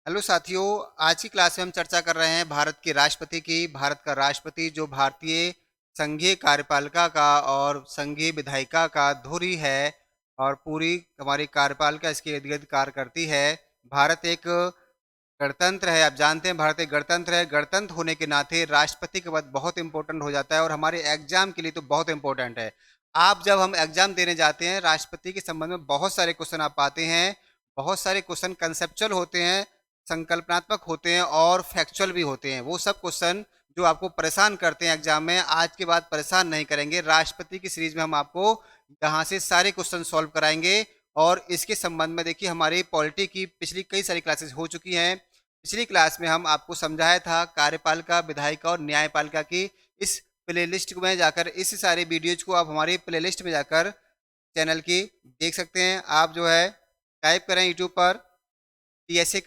Hello साथियों। आज की क्लास में हम चर्चा कर रहे हैं भारत के राष्ट्रपति की। भारत का राष्ट्रपति जो भारतीय संघीय कार्यपालिका का और संघीय विधायिका का धुरी है और पूरी हमारी कार्यपालिका इसके इर्द गिर्द कार्य करती है। भारत एक गणतंत्र है। आप जानते हैं भारत एक गणतंत्र है। गणतंत्र होने के नाते राष्ट्रपति का पद बहुत इंपॉर्टेंट हो जाता है और हमारे एग्जाम के लिए तो बहुत इंपॉर्टेंट है। आप जब हम एग्जाम देने जाते हैं राष्ट्रपति के संबंध में बहुत सारे क्वेश्चन आप पाते हैं। बहुत सारे क्वेश्चन कंसेप्चुअल होते हैं, संकल्पनात्मक होते हैं और फैक्चुअल भी होते हैं। वो सब क्वेश्चन जो आपको परेशान करते हैं एग्जाम में, आज के बाद परेशान नहीं करेंगे। राष्ट्रपति की सीरीज में हम आपको यहाँ से सारे क्वेश्चन सॉल्व कराएंगे। और इसके संबंध में देखिए हमारी पॉलिटी की पिछली कई सारी क्लासेस हो चुकी हैं। पिछली क्लास में हम आपको समझाया था कार्यपालिका, विधायिका और न्यायपालिका की। इस प्लेलिस्ट में जाकर इस सारे वीडियोज को आप हमारी प्लेलिस्ट में जाकर चैनल की देख सकते हैं। आप जो है टाइप करें यूट्यूब पर टीएसए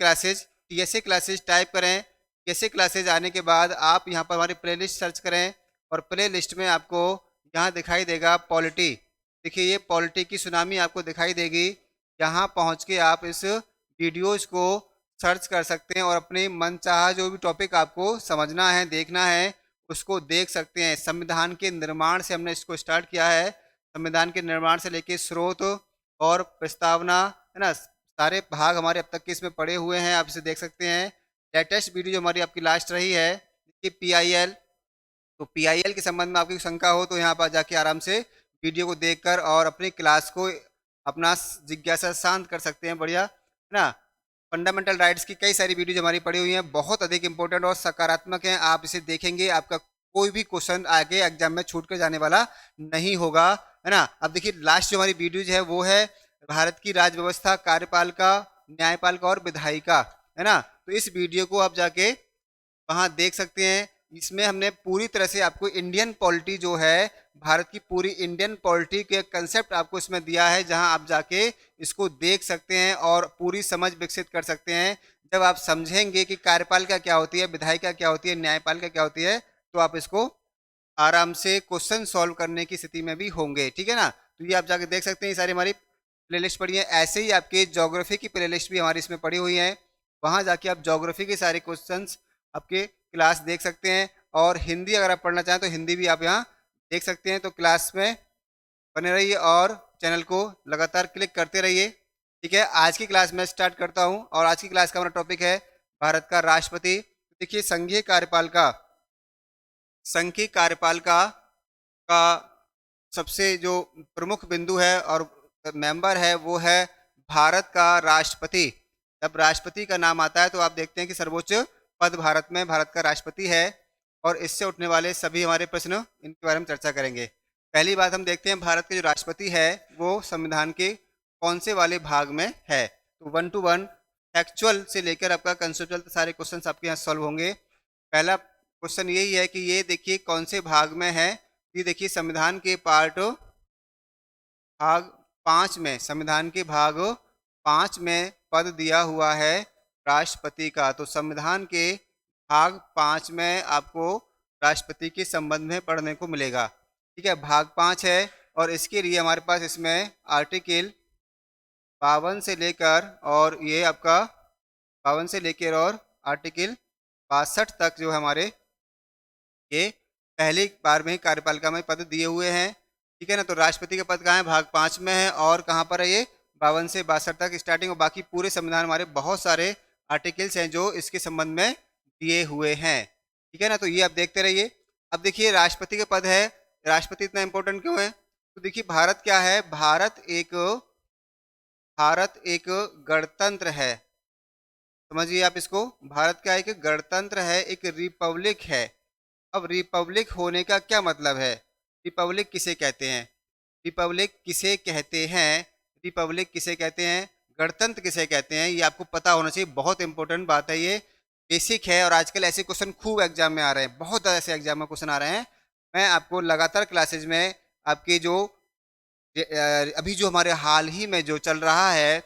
क्लासेज टाइप करें। टीएसए क्लासेज आने के बाद आप यहाँ पर हमारी प्लेलिस्ट सर्च करें और प्लेलिस्ट में आपको यहाँ दिखाई देगा पॉलिटी। देखिए ये पॉलिटी की सुनामी आपको दिखाई देगी। यहाँ पहुँच के आप इस वीडियोज को सर्च कर सकते हैं और अपने मनचाहा जो भी टॉपिक आपको समझना है, देखना है, उसको देख सकते हैं। संविधान के निर्माण से हमने इसको स्टार्ट किया है। संविधान के निर्माण से लेके स्रोत और प्रस्तावना, है ना, सारे भाग हमारे अब तक के इसमें पड़े हुए हैं। आप इसे देख सकते हैं। लेटेस्ट वीडियो जो हमारी आपकी लास्ट रही है कि पीआईएल, तो पीआईएल के संबंध में आपकी शंका हो तो यहाँ पर जाके आराम से वीडियो को देखकर और अपनी क्लास को अपना जिज्ञासा शांत कर सकते हैं। बढ़िया, है ना। फंडामेंटल राइट्स की कई सारी वीडियो हमारी पड़ी हुई हैं, बहुत अधिक इंपॉर्टेंट और सकारात्मक हैं। आप इसे देखेंगे, आपका कोई भी क्वेश्चन आगे एग्जाम में छूट कर जाने वाला नहीं होगा, है ना। अब देखिए लास्ट जो हमारी वीडियोज है वो है भारत की राज्य व्यवस्था, कार्यपालिका, न्यायपालिका और विधायिका, है ना। तो इस वीडियो को आप जाके वहाँ देख सकते हैं। इसमें हमने पूरी तरह से आपको इंडियन पॉलिटी जो है, भारत की पूरी इंडियन पॉलिटी के कंसेप्ट आपको इसमें दिया है, जहां आप जाके इसको देख सकते हैं और पूरी समझ विकसित कर सकते हैं। जब आप समझेंगे कि कार्यपालिका क्या होती है, विधायिका क्या होती है, न्यायपालिका क्या होती है, तो आप इसको आराम से क्वेश्चन सॉल्व करने की स्थिति में भी होंगे। ठीक है ना। तो ये आप जाके देख सकते हैं। ये सारी हमारी प्लेलिस्ट पड़ी है। ऐसे ही आपके ज्योग्राफी की प्लेलिस्ट भी हमारी इसमें पड़ी हुई है। वहाँ जाके आप ज्योग्राफी के सारे क्वेश्चंस आपके क्लास देख सकते हैं। और हिंदी अगर आप पढ़ना चाहें तो हिंदी भी आप यहाँ देख सकते हैं। तो क्लास में बने रहिए और चैनल को लगातार क्लिक करते रहिए। ठीक है, आज की क्लास में स्टार्ट करता हूँ और आज की क्लास का हमारा टॉपिक है भारत का राष्ट्रपति। देखिए संघीय कार्यपालिका का सबसे जो प्रमुख बिंदु है और मेंबर है वो है भारत का राष्ट्रपति। जब राष्ट्रपति का नाम आता है तो आप देखते हैं कि सर्वोच्च पद भारत में भारत का राष्ट्रपति है। और इससे उठने वाले सभी हमारे प्रश्न इनके बारे में चर्चा करेंगे। पहली बात हम देखते हैं भारत के जो राष्ट्रपति है वो संविधान के कौन से वाले भाग में है। तो 1 to 1 फैक्चुअल से लेकर आपका कंसेप्चुअल सारे क्वेश्चन आपके यहाँ सॉल्व होंगे। पहला क्वेश्चन यही है कि ये देखिए कौन से भाग में है। ये देखिए संविधान के भाग 5 में, संविधान के भाग 5 में पद दिया हुआ है राष्ट्रपति का। तो संविधान के भाग 5 में आपको राष्ट्रपति के संबंध में पढ़ने को मिलेगा। ठीक है, भाग 5 है और इसके लिए हमारे पास इसमें आर्टिकल 52 से लेकर और ये आपका 52 से लेकर और आर्टिकल 62 तक जो हमारे ये पहली बार में ही कार्यपालिका में पद दिए हुए हैं। ठीक है ना। तो राष्ट्रपति का पद कहाँ है, भाग 5 में है और कहाँ पर है ये 52 से 62 तक स्टार्टिंग। और बाकी पूरे संविधान हमारे बहुत सारे आर्टिकल्स हैं जो इसके संबंध में दिए हुए हैं। ठीक है ना। तो ये आप देखते रहिए। अब देखिए राष्ट्रपति का पद है, राष्ट्रपति इतना इंपॉर्टेंट क्यों है। तो देखिए भारत क्या है, भारत एक गणतंत्र है। समझिए आप इसको, भारत क्या है, एक गणतंत्र है, एक रिपब्लिक है। अब रिपब्लिक होने का क्या मतलब है, रिपब्लिक किसे कहते हैं, रिपब्लिक किसे कहते हैं, रिपब्लिक किसे कहते हैं, गणतंत्र किसे कहते हैं, ये आपको पता होना चाहिए। बहुत इंपॉर्टेंट बात है, ये बेसिक है। और आजकल ऐसे क्वेश्चन खूब एग्जाम में आ रहे हैं, बहुत ज़्यादा ऐसे एग्जाम में क्वेश्चन आ रहे हैं। मैं आपको लगातार क्लासेज में आपके जो अभी जो हमारे हाल ही में जो चल रहा है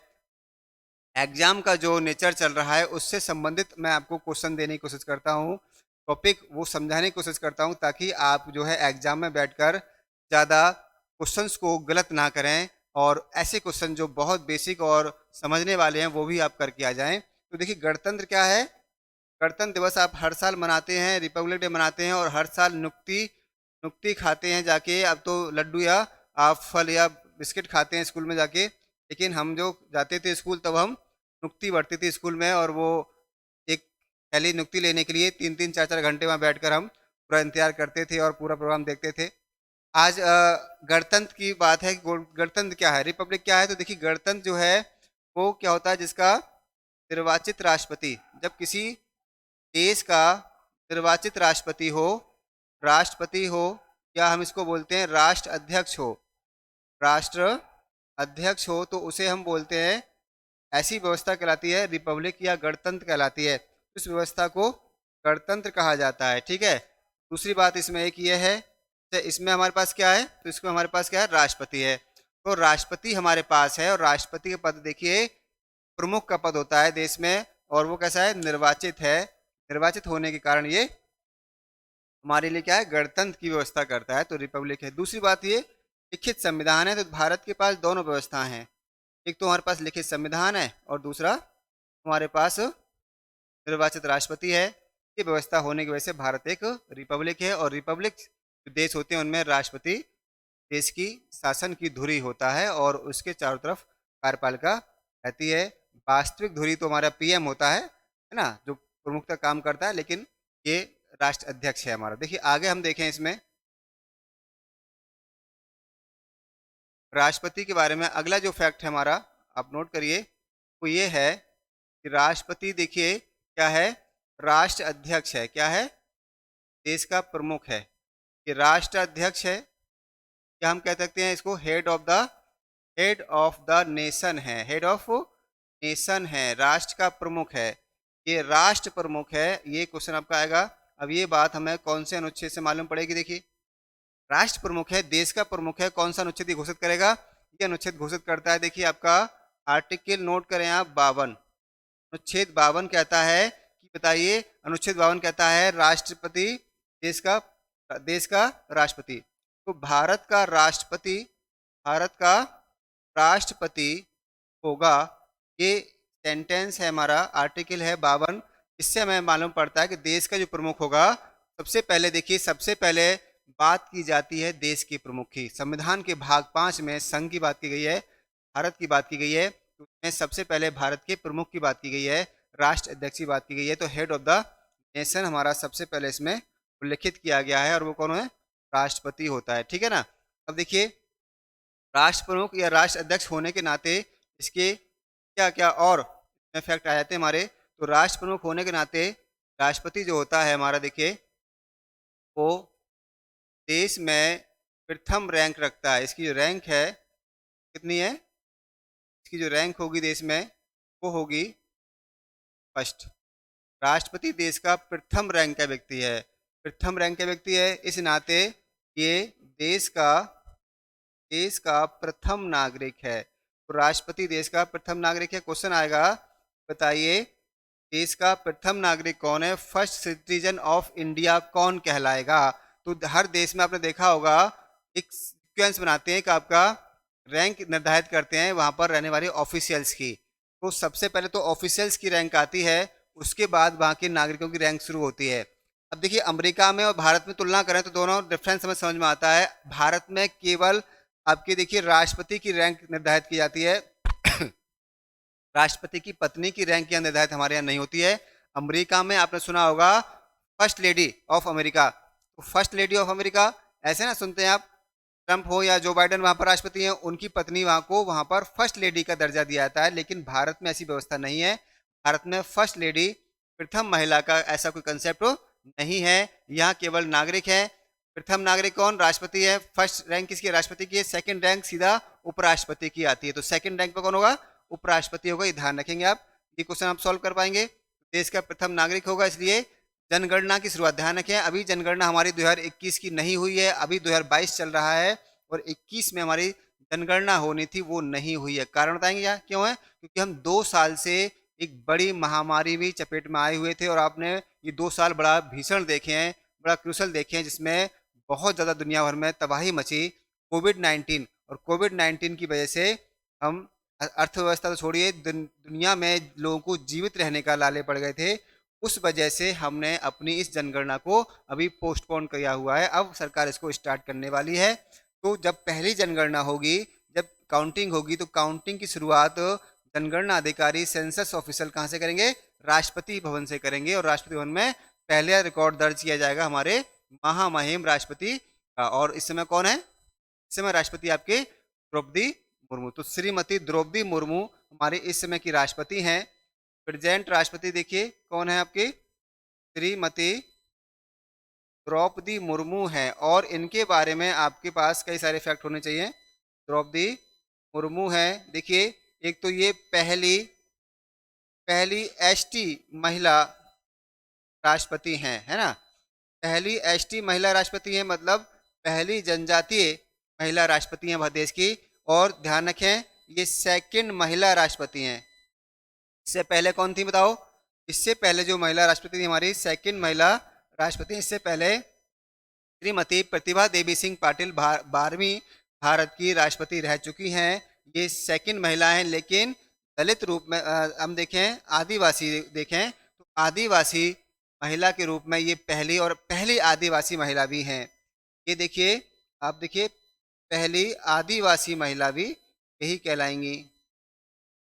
एग्जाम का जो नेचर चल रहा है उससे संबंधित मैं आपको क्वेश्चन देने की कोशिश करता हूँ, टॉपिक वो समझाने की कोशिश करता हूँ, ताकि आप जो है एग्जाम में बैठकर ज़्यादा क्वेश्चंस को गलत ना करें और ऐसे क्वेश्चन जो बहुत बेसिक और समझने वाले हैं वो भी आप करके आ जाएं। तो देखिए गणतंत्र क्या है, गणतंत्र दिवस आप हर साल मनाते हैं, रिपब्लिक डे मनाते हैं, और हर साल नुक्ति नुक्ति खाते हैं जाके। अब तो लड्डू या आप फल या बिस्किट खाते हैं स्कूल में जाके, लेकिन हम जो जाते थे स्कूल तब हम नुक्ति बढ़ती थी स्कूल में, और वो एक पहली नुक्ति लेने के लिए 3-3 4-4 घंटे वहाँ बैठकर हम पूरा इंतजार करते थे और पूरा प्रोग्राम देखते थे। आज गणतंत्र की बात है। गणतंत्र क्या है, रिपब्लिक क्या है, तो देखिए गणतंत्र जो है वो क्या होता है, जिसका निर्वाचित राष्ट्रपति, जब किसी देश का निर्वाचित राष्ट्रपति हो, या हम इसको बोलते हैं राष्ट्र अध्यक्ष हो, राष्ट्र अध्यक्ष हो, तो उसे हम बोलते हैं, ऐसी व्यवस्था कहलाती है रिपब्लिक या गणतंत्र कहलाती है। इस व्यवस्था को गणतंत्र कहा जाता है। ठीक है। दूसरी बात इसमें एक ये है, इसमें हमारे पास क्या है, तो इसमें हमारे पास क्या है, राष्ट्रपति है। तो राष्ट्रपति हमारे पास है, और राष्ट्रपति के पद देखिए प्रमुख का पद होता है देश में, और वो कैसा है, निर्वाचित है। निर्वाचित होने के कारण ये हमारे लिए क्या है, गणतंत्र की व्यवस्था करता है, तो रिपब्लिक है। दूसरी बात ये लिखित संविधान है। तो भारत के पास दोनों व्यवस्थाएं हैं, एक तो हमारे पास लिखित संविधान है, और दूसरा हमारे पास निर्वाचित राष्ट्रपति है। ये व्यवस्था होने की वजह से भारत एक रिपब्लिक है, और रिपब्लिक जो देश होते हैं उनमें राष्ट्रपति देश की शासन की धुरी होता है, और उसके चारों तरफ कार्यपालिका रहती है। वास्तविक धुरी तो हमारा पीएम होता है ना, जो प्रमुखता काम करता है, लेकिन ये राष्ट्र अध्यक्ष है हमारा। देखिए आगे हम देखें इसमें राष्ट्रपति के बारे में अगला जो फैक्ट है हमारा, आप नोट करिए, वो ये है कि राष्ट्रपति देखिए क्या है, राष्ट्र अध्यक्ष है। क्या है, देश का प्रमुख है। ये राष्ट्र अध्यक्ष है, क्या हम कह सकते हैं इसको, हेड ऑफ द नेशन है, हेड ऑफ नेशन है, राष्ट्र का प्रमुख है। ये राष्ट्र प्रमुख है, ये क्वेश्चन आपका आएगा। अब ये बात हमें कौन से अनुच्छेद से मालूम पड़ेगी, देखिए राष्ट्र प्रमुख है, देश का प्रमुख है, कौन सा अनुच्छेद घोषित करेगा, ये अनुच्छेद घोषित करता है। देखिए आपका आर्टिकल नोट करें आप 52, अनुच्छेद 52 कहता है कि, बताइए, अनुच्छेद 52 कहता है राष्ट्रपति देश का राष्ट्रपति। तो भारत का राष्ट्रपति होगा, ये सेंटेंस है हमारा, आर्टिकल है 52। इससे हमें मालूम पड़ता है कि देश का जो प्रमुख होगा, सबसे पहले देखिए, सबसे पहले बात की जाती है देश के प्रमुख की। संविधान के भाग 5 में संघ की बात की गई है, भारत की बात की गई है, तो उसमें सबसे पहले भारत के प्रमुख की बात की गई है, राष्ट्र अध्यक्ष की बात की गई है। तो हेड ऑफ द नेशन हमारा सबसे पहले इसमें उल्लेखित किया गया है, और वो कौन है, राष्ट्रपति होता है। ठीक है ना। अब देखिए राष्ट्र प्रमुख या राष्ट्र अध्यक्ष होने के नाते इसके क्या क्या और फैक्ट आ जाते हैं हमारे। तो राष्ट्र प्रमुख होने के नाते राष्ट्रपति जो होता है हमारा, देखिए वो देश में प्रथम रैंक रखता है। इसकी जो रैंक है कितनी है, इसकी जो रैंक होगी देश में वो होगी फर्स्ट। राष्ट्रपति देश का प्रथम रैंक का व्यक्ति है, प्रथम रैंक का व्यक्ति है, इस नाते ये देश का प्रथम नागरिक है। तो राष्ट्रपति देश का प्रथम नागरिक है। क्वेश्चन आएगा, बताइए देश का प्रथम नागरिक कौन है, फर्स्ट सिटीजन ऑफ इंडिया कौन कहलाएगा। तो हर देश में आपने देखा होगा एक सीक्वेंस बनाते हैं कि आपका रैंक निर्धारित करते हैं वहां पर रहने वाले ऑफिशियल्स की। तो सबसे पहले तो ऑफिशियल्स की रैंक आती है, उसके बाद वहां के नागरिकों की रैंक शुरू होती है। अब देखिए अमेरिका में और भारत में तुलना करें तो दोनों डिफरेंस हमें समझ में आता है। भारत में केवल आपकी देखिए राष्ट्रपति की रैंक निर्धारित की जाती है, राष्ट्रपति की पत्नी की रैंक यहाँ निर्धारित हमारे यहाँ नहीं होती है। अमेरिका में आपने सुना होगा फर्स्ट लेडी ऑफ अमेरिका, तो फर्स्ट लेडी ऑफ अमेरिका ऐसे ना सुनते हैं आप, ट्रंप हो या जो बाइडेन वहां पर राष्ट्रपति हैं, उनकी पत्नी वहां पर फर्स्ट लेडी का दर्जा दिया जाता है। लेकिन भारत में ऐसी व्यवस्था नहीं है। भारत में फर्स्ट लेडी प्रथम महिला का ऐसा कोई कंसेप्ट नहीं है। यहाँ केवल नागरिक है। प्रथम नागरिक कौन, राष्ट्रपति है। फर्स्ट रैंक किसकी, राष्ट्रपति की है। सेकंड रैंक सीधा उपराष्ट्रपति की आती है। तो सेकंड रैंक पे कौन होगा, उपराष्ट्रपति होगा। ये ध्यान रखेंगे आप, ये क्वेश्चन आप सॉल्व कर पाएंगे। देश का प्रथम नागरिक होगा। इसलिए जनगणना की शुरुआत, ध्यान रखें अभी जनगणना हमारी 2021 की नहीं हुई है, अभी 2022 चल रहा है और 21 में हमारी जनगणना होनी थी, वो नहीं हुई है। कारण बताएंगे क्या क्यों है, क्योंकि हम 2 साल से एक बड़ी महामारी भी चपेट में आए हुए थे और आपने ये 2 साल बड़ा भीषण देखे हैं, बड़ा क्रूशल देखे हैं, जिसमें बहुत ज़्यादा दुनिया भर में तबाही मची कोविड-19। और कोविड-19 की वजह से हम अर्थव्यवस्था तो छोड़िए, दुनिया में लोगों को जीवित रहने का लाले पड़ गए थे। उस वजह से हमने अपनी इस जनगणना को अभी पोस्टपोन किया हुआ है। अब सरकार इसको स्टार्ट करने वाली है। तो जब पहली जनगणना होगी, जब काउंटिंग होगी, तो काउंटिंग की शुरुआत जनगणना अधिकारी सेंसस ऑफिसर कहाँ से करेंगे? राष्ट्रपति भवन से करेंगे। और राष्ट्रपति भवन में पहले रिकॉर्ड दर्ज किया जाएगा हमारे महामहिम राष्ट्रपति का। और इस समय कौन है? इस समय राष्ट्रपति आपके द्रौपदी मुर्मू। तो श्रीमती द्रौपदी मुर्मू हमारे इस समय की राष्ट्रपति हैं। प्रेजेंट राष्ट्रपति देखिए कौन है आपके? श्रीमती द्रौपदी मुर्मू है। और इनके बारे में आपके पास कई सारे फैक्ट होने चाहिए। द्रौपदी मुर्मू है, देखिए, एक तो ये पहली पहली एसटी महिला राष्ट्रपति हैं, है ना? पहली एसटी महिला राष्ट्रपति हैं, मतलब पहली जनजातीय महिला राष्ट्रपति हैं भारत देश की। और ध्यान रखें, ये सेकंड महिला राष्ट्रपति हैं। इससे पहले कौन थी बताओ? इससे पहले जो महिला राष्ट्रपति थी हमारी, सेकंड महिला राष्ट्रपति, इससे पहले श्रीमती प्रतिभा देवी सिंह पाटिल 12वीं भारत की राष्ट्रपति रह चुकी हैं। ये सेकंड महिला हैं। लेकिन दलित रूप में हम देखें, आदिवासी देखें, तो आदिवासी महिला के रूप में ये पहली और पहली आदिवासी महिला भी हैं। ये देखिए, आप देखिए, पहली आदिवासी महिला भी यही कहलाएंगी।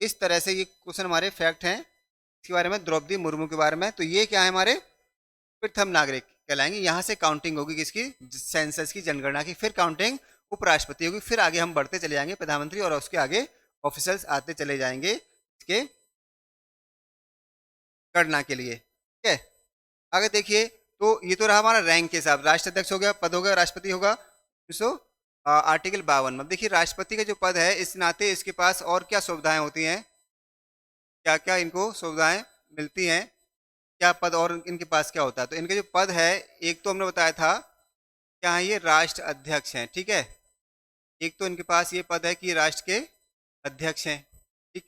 इस तरह से ये क्वेश्चन हमारे फैक्ट हैं इसके बारे में, द्रौपदी मुर्मू के बारे में। तो ये क्या है? हमारे प्रथम नागरिक कहलाएंगे। यहाँ से काउंटिंग होगी किसकी? सेंसस की, जनगणना की। फिर काउंटिंग उपराष्ट्रपति होगी। फिर आगे हम बढ़ते चले जाएंगे, प्रधानमंत्री और उसके आगे ऑफिसर्स आते चले जाएंगे इसके गणना के लिए। ठीक है, आगे देखिए। तो ये तो रहा हमारा रैंक के हिसाब, राष्ट्राध्यक्ष हो गया, पद हो गया, राष्ट्रपति होगा। आर्टिकल 52 में देखिए, राष्ट्रपति का जो पद है, इस नाते इसके पास और क्या सुविधाएं होती हैं, क्या क्या इनको सुविधाएं मिलती हैं, क्या पद और इनके पास क्या होता है। तो इनका जो पद है, एक तो हमने बताया था क्या है, ये राष्ट्र अध्यक्ष हैं। ठीक है, एक तो इनके पास ये पद है कि राष्ट्र के अध्यक्ष हैं। ठीक,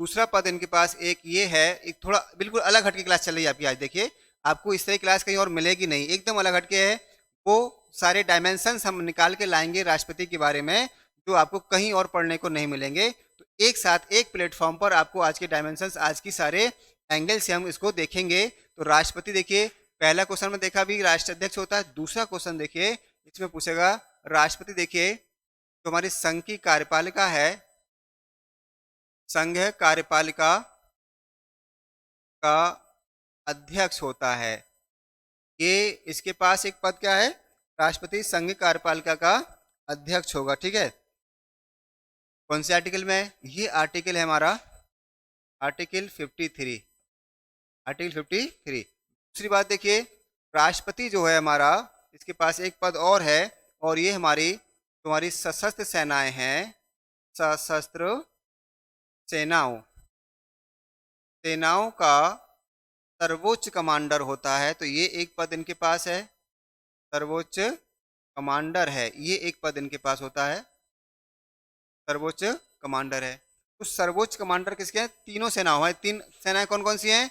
दूसरा पद इनके पास एक ये है, एक थोड़ा बिल्कुल अलग हटके क्लास चल रही है आपकी आज। देखिए, आपको इस तरह की क्लास कहीं और मिलेगी नहीं, एकदम अलग हटके है। वो सारे डायमेंशंस हम निकाल के लाएंगे राष्ट्रपति के बारे में, जो आपको कहीं और पढ़ने को नहीं मिलेंगे। तो एक साथ एक प्लेटफॉर्म पर आपको आज के डायमेंशंस, आज की सारे एंगल से हम इसको देखेंगे। तो राष्ट्रपति देखिए, पहला क्वेश्चन में देखा भी राष्ट्र अध्यक्ष होता है। दूसरा क्वेश्चन देखिए, इसमें पूछेगा राष्ट्रपति, देखिए, जो हमारी संघ की कार्यपालिका है, संघ कार्यपालिका का अध्यक्ष होता है। ये इसके पास एक पद क्या है? राष्ट्रपति संघ कार्यपालिका का अध्यक्ष होगा। ठीक है, कौन से आर्टिकल में? ये आर्टिकल है हमारा आर्टिकल 53। आर्टिकल 53। दूसरी बात देखिए, राष्ट्रपति जो है हमारा, इसके पास एक पद और है, और ये हमारी सशस्त्र सेनाएं हैं, सशस्त्र सेनाओं का सर्वोच्च कमांडर होता है। तो ये एक पद इनके पास है, सर्वोच्च कमांडर है, ये एक पद इनके पास होता है, सर्वोच्च कमांडर है। तो सर्वोच्च कमांडर किसके हैं? तीनों सेनाओं हैं। तीन सेनाएं कौन कौन सी हैं?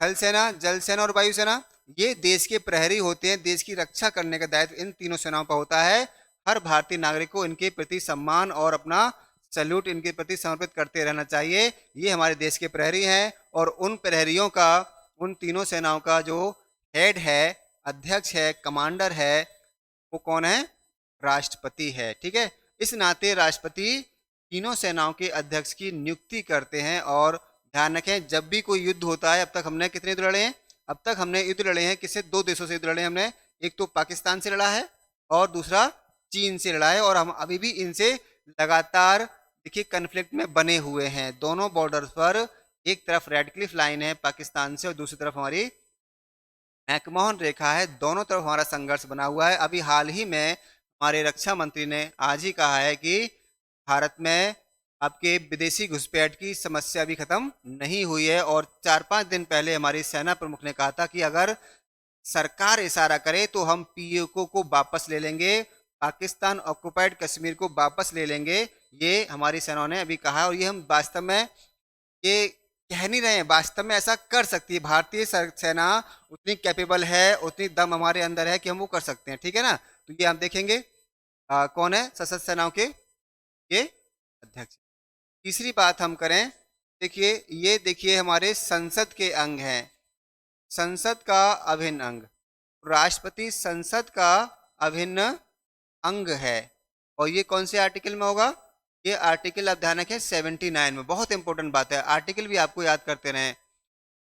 थल सेना, जल सेना और वायु सेना। ये देश के प्रहरी होते हैं, देश की रक्षा करने का दायित्व इन तीनों सेनाओं पर होता है। हर भारतीय नागरिक को इनके प्रति सम्मान और अपना सैल्यूट इनके प्रति समर्पित करते रहना चाहिए। ये हमारे देश के प्रहरी हैं, और उन प्रहरियों का, उन तीनों सेनाओं का जो हेड है, अध्यक्ष है, कमांडर है, वो कौन है? राष्ट्रपति है। ठीक है, इस नाते राष्ट्रपति तीनों सेनाओं के अध्यक्ष की नियुक्ति करते हैं। और ध्यान रखें, जब भी कोई युद्ध होता है, अब तक हमने कितने युद्ध लड़े हैं? अब तक हमने युद्ध लड़े हैं किससे? दो देशों से युद्ध लड़े हैं हमने। एक तो पाकिस्तान से लड़ा है, और दूसरा चीन से लड़ा है। और हम अभी भी इनसे लगातार देखिए कन्फ्लिक्ट में बने हुए हैं। दोनों बॉर्डर्स पर एक तरफ रेड क्लिफ लाइन है पाकिस्तान से, और दूसरी तरफ हमारी मैकमोहन रेखा है। दोनों तरफ हमारा संघर्ष बना हुआ है। अभी हाल ही में हमारे रक्षा मंत्री ने आज ही कहा है कि भारत में आपके विदेशी घुसपैठ की समस्या भी खत्म नहीं हुई है। और 4-5 दिन पहले हमारी सेना प्रमुख ने कहा था कि अगर सरकार इशारा करे तो हम पीओके को वापस ले लेंगे, पाकिस्तान ऑक्युपाइड कश्मीर को वापस ले लेंगे। ये हमारी सेनाओं ने अभी कहा, और ये हम वास्तव में ये कह नहीं रहे हैं, वास्तव में ऐसा कर सकती है भारतीय सेना। उतनी कैपेबल है, उतनी दम हमारे अंदर है कि हम वो कर सकते हैं। ठीक है ना? तो ये हम देखेंगे कौन है सशस्त्र सेनाओं के ये अध्यक्ष। तीसरी बात हम करें, देखिए ये देखिए हमारे संसद के अंग हैं, संसद का अभिन्न अंग, राष्ट्रपति संसद का अभिन्न अंग है। और ये कौन से आर्टिकल में होगा? ये आर्टिकल आप ध्यान रखें 79 में, बहुत इंपॉर्टेंट बात है, आर्टिकल भी आपको याद करते रहें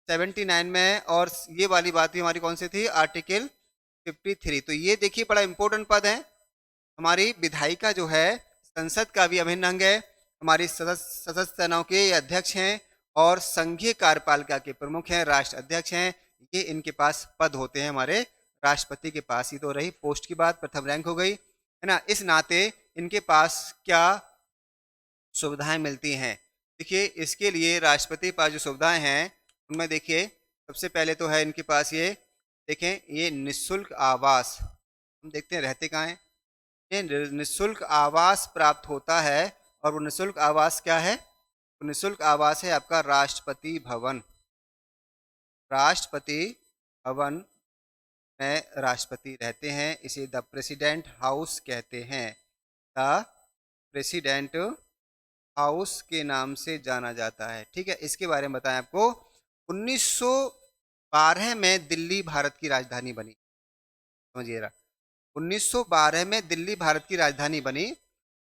79 में। और ये वाली बात भी हमारी कौन सी थी? आर्टिकल 53। तो ये देखिए बड़ा इंपॉर्टेंट पद है। हमारी विधायिका जो है संसद का भी अभिन्न अंग है, हमारी सशस्त्र सेनाओं के अध्यक्ष हैं और संघीय कार्यपालिका के प्रमुख हैं, राष्ट्र अध्यक्ष हैं। ये इनके पास पद होते हैं हमारे राष्ट्रपति के पास। ही तो रही पोस्ट की बात, प्रथम रैंक हो गई है ना। इस नाते इनके पास क्या सुविधाएं मिलती हैं? देखिए इसके लिए राष्ट्रपति के पास जो सुविधाएं हैं उनमें देखिए सबसे पहले तो है इनके पास ये, देखें ये निःशुल्क आवास, हम देखते हैं रहते कहाँ हैं। ये निःशुल्क आवास प्राप्त होता है और वो निःशुल्क आवास क्या है? तो निःशुल्क आवास है आपका राष्ट्रपति भवन। राष्ट्रपति भवन में राष्ट्रपति रहते हैं, इसे द प्रेसिडेंट हाउस कहते हैं। द प्रेसिडेंट हाउस के नाम से जाना जाता है। ठीक है, इसके बारे में बताएं आपको। 1912 में दिल्ली भारत की राजधानी बनी, समझिएगा 1912 में दिल्ली भारत की राजधानी बनी।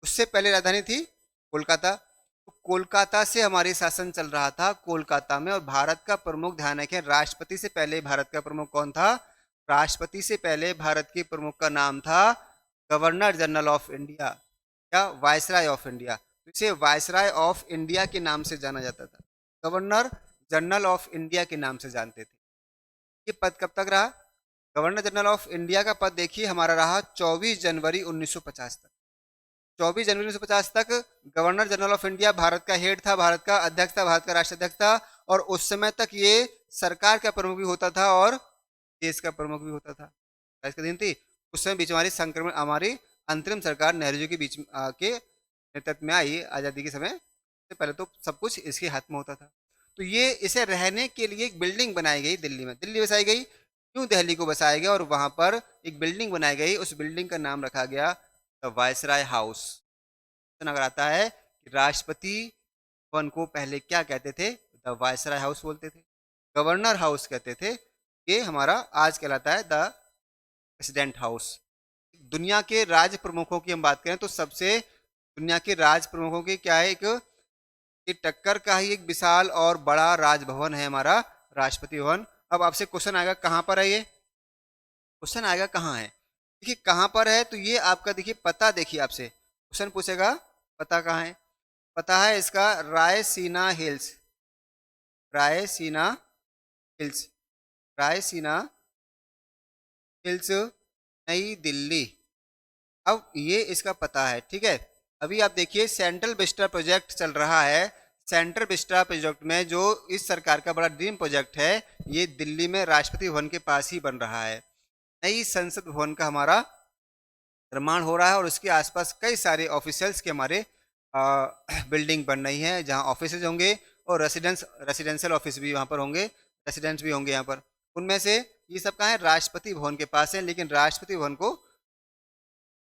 उससे पहले राजधानी थी कोलकाता। तो कोलकाता से हमारी शासन चल रहा था कोलकाता में। और भारत का प्रमुख, ध्यान रखें, राष्ट्रपति से पहले भारत का प्रमुख कौन था? राष्ट्रपति से पहले भारत के प्रमुख का नाम था गवर्नर जनरल ऑफ इंडिया या वायसराय ऑफ इंडिया। इसे वायसराय ऑफ इंडिया के नाम से जाना जाता था, गवर्नर जनरल ऑफ इंडिया के नाम से जानते थे। ये पद कब तक रहा? गवर्नर जनरल ऑफ इंडिया का पद देखिए हमारा रहा 24 जनवरी 1950 तक। 24 जनवरी 1950 तक governor general of India Bharat का हेड था, भारत का अध्यक्ष था, भारत का राष्ट्राध्यक्ष था। और उस समय तक ये सरकार का प्रमुख भी होता था और देश का प्रमुख भी होता था। इसका दिन थी उस समय बीच हमारी अंतरिम सरकार नेहरू जी के बीच के नेतृत्व में आई आज़ादी के समय से पहले। तो सब कुछ इसके हाथ में होता था। तो ये इसे रहने के लिए एक बिल्डिंग बनाई गई दिल्ली में, दिल्ली बसाई गई। क्यों दिल्ली को बसाया गया? और वहां पर एक बिल्डिंग बनाई गई, उस बिल्डिंग का नाम रखा गया द वायसराय हाउस। अगर आता है कि राष्ट्रपति भवन को पहले क्या कहते थे? द वायसराय हाउस बोलते थे, गवर्नर हाउस कहते थे। ये हमारा आज कहलाता है द प्रेसिडेंट हाउस। दुनिया के राज्य प्रमुखों की हम बात करें तो सबसे दुनिया के राज्य प्रमुखों की क्या है, एक टक्कर का ही एक विशाल और बड़ा राजभवन है हमारा राष्ट्रपति भवन। अब आपसे क्वेश्चन आएगा कहाँ पर है? ये क्वेश्चन आएगा कहाँ है। देखिए कहाँ पर है, तो ये आपका देखिए पता, देखिए आपसे क्वेश्चन पूछेगा पता कहाँ है। पता है इसका Raisina hills, Raisina hills, Raisina hills, नई दिल्ली। अब ये इसका पता है। ठीक है, अभी आप देखिए सेंट्रल विस्टा प्रोजेक्ट चल रहा है। सेंट्रल विस्टा प्रोजेक्ट में जो इस सरकार का बड़ा ड्रीम प्रोजेक्ट है, ये दिल्ली में राष्ट्रपति भवन के पास ही बन रहा है। नई संसद भवन का हमारा निर्माण हो रहा है और उसके आसपास कई सारे ऑफिशियल्स के हमारे बिल्डिंग बन रही है, जहाँ ऑफिस होंगे और रेसिडेंशियल ऑफिस भी वहाँ पर होंगे, रेसिडेंट्स भी होंगे यहाँ पर। उनमें से ये सब कहाँ है? राष्ट्रपति भवन के पास है। लेकिन राष्ट्रपति भवन को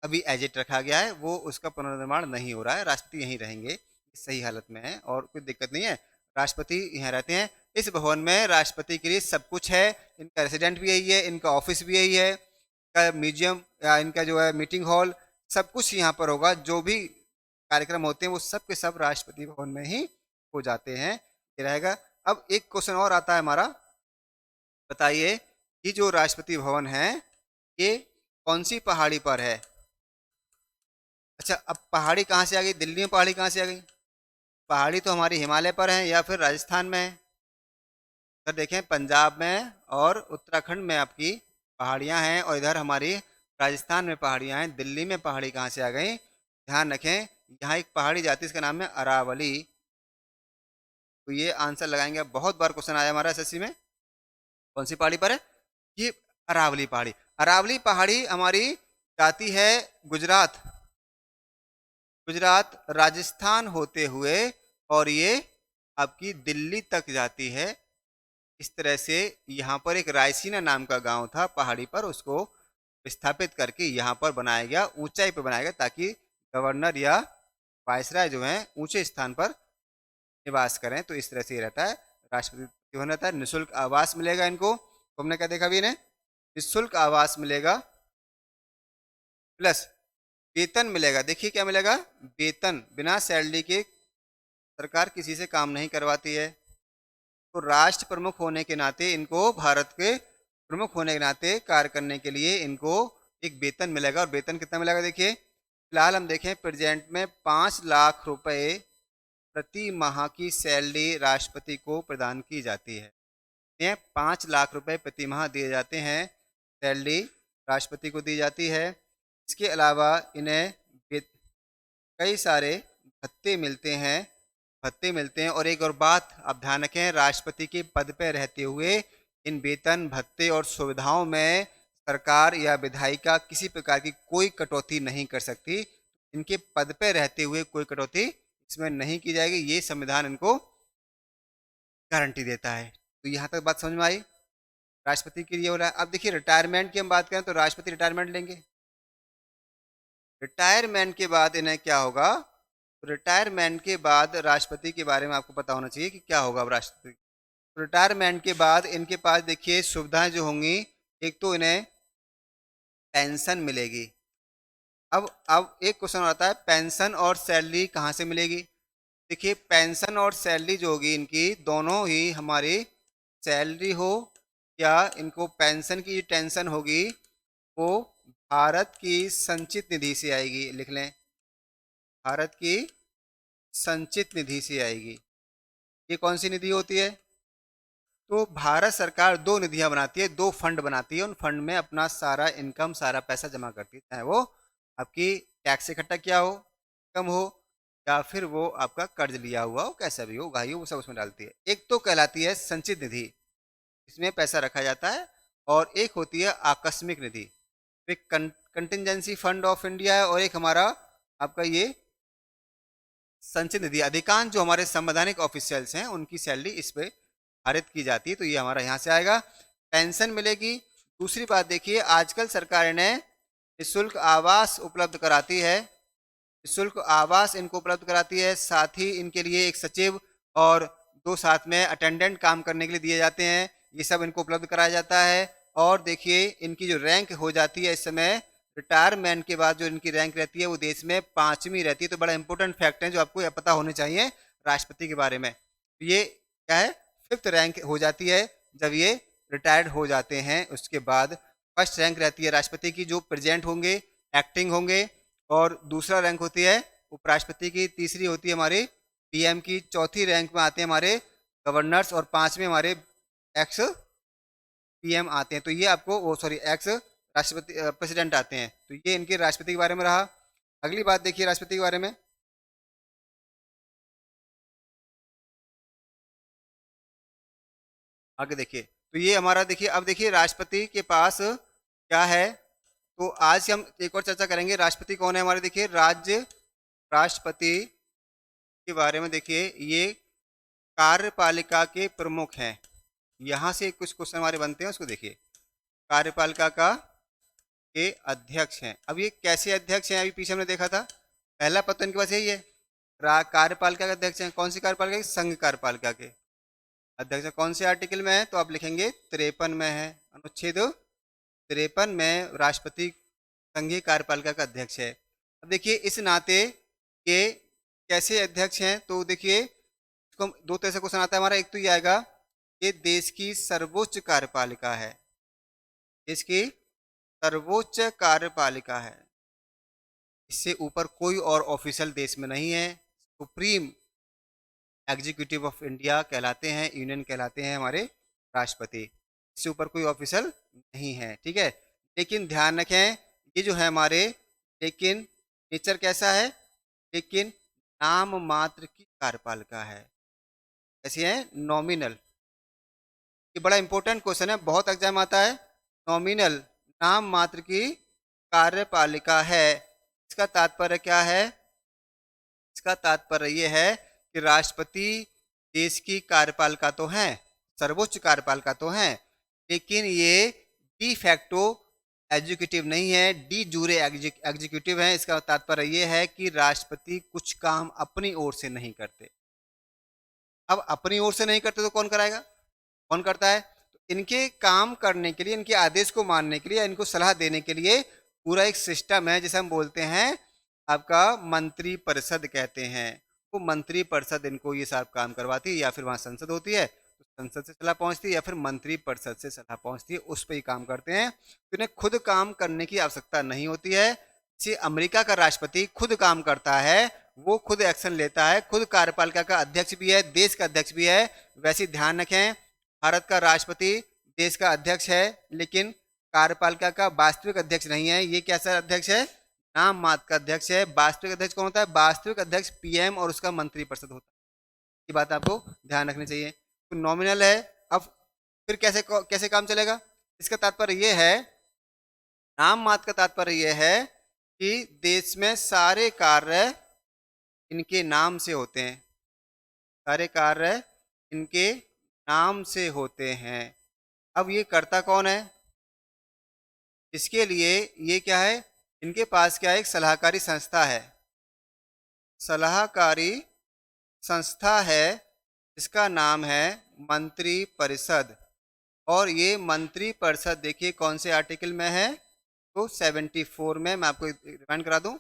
अभी एजिट रखा गया है, वो उसका पुनर्निर्माण नहीं हो रहा है, राष्ट्रपति यहीं रहेंगे, सही हालत में है और कोई दिक्कत नहीं है, राष्ट्रपति यहाँ रहते हैं। इस भवन में राष्ट्रपति के लिए सब कुछ है, इनका रेसिडेंट भी यही है, इनका ऑफिस भी यही है, इनका म्यूजियम या इनका जो है मीटिंग हॉल, सब कुछ यहाँ पर होगा। जो भी कार्यक्रम होते हैं वो सब के सब राष्ट्रपति भवन में ही हो जाते हैं, ये रहेगा। अब एक क्वेश्चन और आता है हमारा, बताइए कि जो राष्ट्रपति भवन है ये कौन सी पहाड़ी पर है? अच्छा, अब पहाड़ी कहाँ से आ गई? दिल्ली में पहाड़ी कहाँ से आ गई? पहाड़ी तो हमारी हिमालय पर है या फिर राजस्थान में है। अगर देखें पंजाब में और उत्तराखंड में आपकी पहाड़ियाँ हैं और इधर हमारी राजस्थान में पहाड़ियाँ हैं। दिल्ली में पहाड़ी कहाँ से आ गई? ध्यान रखें, यहाँ एक पहाड़ी जाति, इसका नाम है अरावली। तो ये आंसर लगाएंगे, बहुत बार क्वेश्चन आया हमारा एसएससी में, कौन सी पहाड़ी पर है? ये अरावली पहाड़ी। अरावली पहाड़ी हमारी जाती है गुजरात, गुजरात राजस्थान होते हुए और ये आपकी दिल्ली तक जाती है। इस तरह से यहाँ पर एक रायसीना नाम का गांव था पहाड़ी पर, उसको विस्थापित करके यहाँ पर बनाया गया, ऊंचाई पर बनाया गया, ताकि गवर्नर या वायसराय जो हैं ऊंचे स्थान पर निवास करें। तो इस तरह से ये रहता है, राष्ट्रपति भवन रहता है। निःशुल्क आवास मिलेगा इनको, तो हमने क्या देखा अभी इन्हें, निःशुल्क आवास मिलेगा प्लस वेतन मिलेगा। देखिए क्या मिलेगा, वेतन, बिना सैलरी के सरकार किसी से काम नहीं करवाती है। तो राष्ट्र प्रमुख होने के नाते इनको, भारत के प्रमुख होने के नाते कार्य करने के लिए इनको एक वेतन मिलेगा। और वेतन कितना मिलेगा देखिए, फिलहाल हम देखें प्रेजेंट में 5 लाख रुपए प्रति माह की सैलरी राष्ट्रपति को प्रदान की जाती है। ये 5 लाख रुपए प्रति माह दिए जाते हैं, सैलरी राष्ट्रपति को दी जाती है। इसके अलावा इन्हें कई सारे भत्ते मिलते हैं। और एक और बात आप ध्यान रखें, राष्ट्रपति के पद पर रहते हुए इन वेतन, भत्ते और सुविधाओं में सरकार या विधायिका किसी प्रकार की कोई कटौती नहीं कर सकती। इनके पद पर रहते हुए कोई कटौती इसमें नहीं की जाएगी, ये संविधान इनको गारंटी देता है। तो यहाँ तक बात समझ में आई, राष्ट्रपति के लिए हो रहा है। अब देखिए रिटायरमेंट की हम बात करें तो राष्ट्रपति रिटायरमेंट लेंगे। रिटायरमेंट के बाद इन्हें क्या होगा, तो रिटायरमेंट के बाद राष्ट्रपति के बारे में आपको पता होना चाहिए कि क्या होगा अब राष्ट्रपति। रिटायरमेंट के बाद इनके पास देखिए सुविधाएं जो होंगी, एक तो इन्हें पेंशन मिलेगी। अब एक क्वेश्चन आता है, पेंशन और सैलरी कहाँ से मिलेगी। देखिए पेंशन और सैलरी जो होगी इनकी, दोनों ही हमारी सैलरी हो या इनको पेंशन की टेंशन होगी, वो भारत की संचित निधि से आएगी। लिख लें, भारत की संचित निधि से आएगी। ये कौन सी निधि होती है, तो भारत सरकार दो निधियां बनाती है, दो फंड बनाती है। उन फंड में अपना सारा इनकम, सारा पैसा जमा करती है, चाहे वो आपकी टैक्स इकट्ठा किया हो, कम हो, या फिर वो आपका कर्ज लिया हुआ हो, कैसा भी हो, उगाही हो, वो सब उसमें डालती है। एक तो कहलाती है संचित निधि, इसमें पैसा रखा जाता है। और एक होती है आकस्मिक निधि, एक कंटिजेंसी फंड ऑफ इंडिया है। और एक हमारा आपका ये संचित निधि, अधिकांश जो हमारे संवैधानिक ऑफिशियल्स हैं उनकी सैलरी इस पे पारित की जाती है। तो ये हमारा यहाँ से आएगा, पेंशन मिलेगी। दूसरी बात देखिए, आजकल सरकार ने निःशुल्क आवास उपलब्ध कराती है, निःशुल्क आवास इनको उपलब्ध कराती है। साथ ही इनके लिए एक सचिव और 2 साथ में अटेंडेंट काम करने के लिए दिए जाते हैं, ये सब इनको उपलब्ध कराया जाता है। और देखिए इनकी जो रैंक हो जाती है इस समय, रिटायरमेंट के बाद जो इनकी रैंक रहती है वो देश में 5वीं रहती है। तो बड़ा इंपॉर्टेंट फैक्ट है जो आपको पता होने चाहिए राष्ट्रपति के बारे में। ये क्या है, 5th रैंक हो जाती है जब ये रिटायर्ड हो जाते हैं। उसके बाद 1st रैंक रहती है राष्ट्रपति की, जो प्रेजेंट होंगे, एक्टिंग होंगे। और दूसरा रैंक होती है उपराष्ट्रपति की, तीसरी होती है हमारी पीएम की, चौथी रैंक में आते हैं हमारे गवर्नर्स, और 5वें हमारे एक्स पीएम आते हैं। तो ये आपको वो सॉरी एक्स राष्ट्रपति प्रेसिडेंट आते हैं। तो ये इनके राष्ट्रपति के बारे में रहा। अगली बात देखिए राष्ट्रपति के बारे में, आगे देखिए। तो ये हमारा देखिए, अब देखिए राष्ट्रपति के पास क्या है। तो आज हम एक और चर्चा करेंगे, राष्ट्रपति कौन है हमारे। देखिए राष्ट्रपति के बारे में देखिए, ये कार्यपालिका के प्रमुख हैं। यहाँ से कुछ क्वेश्चन हमारे बनते हैं, उसको देखिए। कार्यपालिका का के अध्यक्ष हैं। अब ये कैसे अध्यक्ष हैं, अभी पीछे हमने देखा था, पहला पद तो इनके पास यही है, कार्यपालिका के अध्यक्ष हैं। कौन सी कार्यपालिका, संघ कार्यपालिका के अध्यक्ष। कौन से आर्टिकल में है, तो आप लिखेंगे 53 में है, अनुच्छेद 53 में राष्ट्रपति संघीय कार्यपालिका का अध्यक्ष है। अब देखिए इस नाते के कैसे अध्यक्ष हैं, तो देखिए इसको दो तरह से क्वेश्चन आता है हमारा। एक तो ये आएगा, ये देश की सर्वोच्च कार्यपालिका है, देश की सर्वोच्च कार्यपालिका है, इससे ऊपर कोई और ऑफिशियल देश में नहीं है। सुप्रीम एग्जीक्यूटिव ऑफ इंडिया कहलाते हैं, यूनियन कहलाते हैं हमारे राष्ट्रपति, इससे ऊपर कोई ऑफिशियल नहीं है, ठीक है। लेकिन ध्यान रखें, ये जो है हमारे, लेकिन नेचर कैसा है, लेकिन नाम मात्र की कार्यपालिका है, कैसी है, नॉमिनल। ये बड़ा इंपॉर्टेंट क्वेश्चन है, बहुत एग्जाम आता है। नॉमिनल, नाम मात्र की कार्यपालिका है, इसका तात्पर्य क्या है, इसका तात्पर्य ये है कि राष्ट्रपति देश की कार्यपालिका तो हैं, सर्वोच्च कार्यपालिका तो हैं, लेकिन ये डी फैक्टो एग्जीक्यूटिव नहीं है, डी जूरे एग्जीक्यूटिव है। इसका तात्पर्य ये है कि राष्ट्रपति कुछ काम अपनी ओर से नहीं करते, अब अपनी ओर से नहीं करते तो कौन कराएगा, कौन करता है? तो इनके काम करने के लिए, इनके आदेश को मानने के लिए, इनको सलाह देने के लिए पूरा एक सिस्टम है, जिसे हम बोलते हैं आपका मंत्री परिषद कहते हैं। वो मंत्री परिषद इनको ये सब काम करवाती है, या फिर वहाँ संसद होती है तो संसद से सलाह पहुंचती है, या फिर मंत्री परिषद से सलाह पहुंचती है, उस पर ही काम करते हैं। तो इन्हें खुद काम करने की आवश्यकता नहीं होती है। जैसे अमेरिका का राष्ट्रपति खुद काम करता है, वो खुद एक्शन लेता है, खुद कार्यपालिका का अध्यक्ष भी है, देश का अध्यक्ष भी है। वैसे ध्यान रखें, भारत का राष्ट्रपति देश का अध्यक्ष है, लेकिन कार्यपालिका का वास्तविक अध्यक्ष नहीं है। ये कैसा अध्यक्ष है? नाम मात्र का अध्यक्ष है। वास्तविक अध्यक्ष कौन होता है? वास्तविक अध्यक्ष पीएम और उसका मंत्री परिषद होता है। ये बात आपको ध्यान रखनी चाहिए। तो नॉमिनल है। अब फिर कैसे कैसे काम चलेगा? इसका तात्पर्य ये है, नाम मात्र का तात्पर्य ये है कि देश में सारे कार्य इनके नाम से होते हैं, सारे कार्य इनके नाम से होते हैं। अब ये करता कौन है? इसके लिए ये क्या है, इनके पास क्या है, एक सलाहकारी संस्था है, सलाहकारी संस्था है, इसका नाम है मंत्री परिषद। और ये मंत्री परिषद देखिए कौन से आर्टिकल में है, तो 74 में। मैं आपको रिमाइंड करा दूं,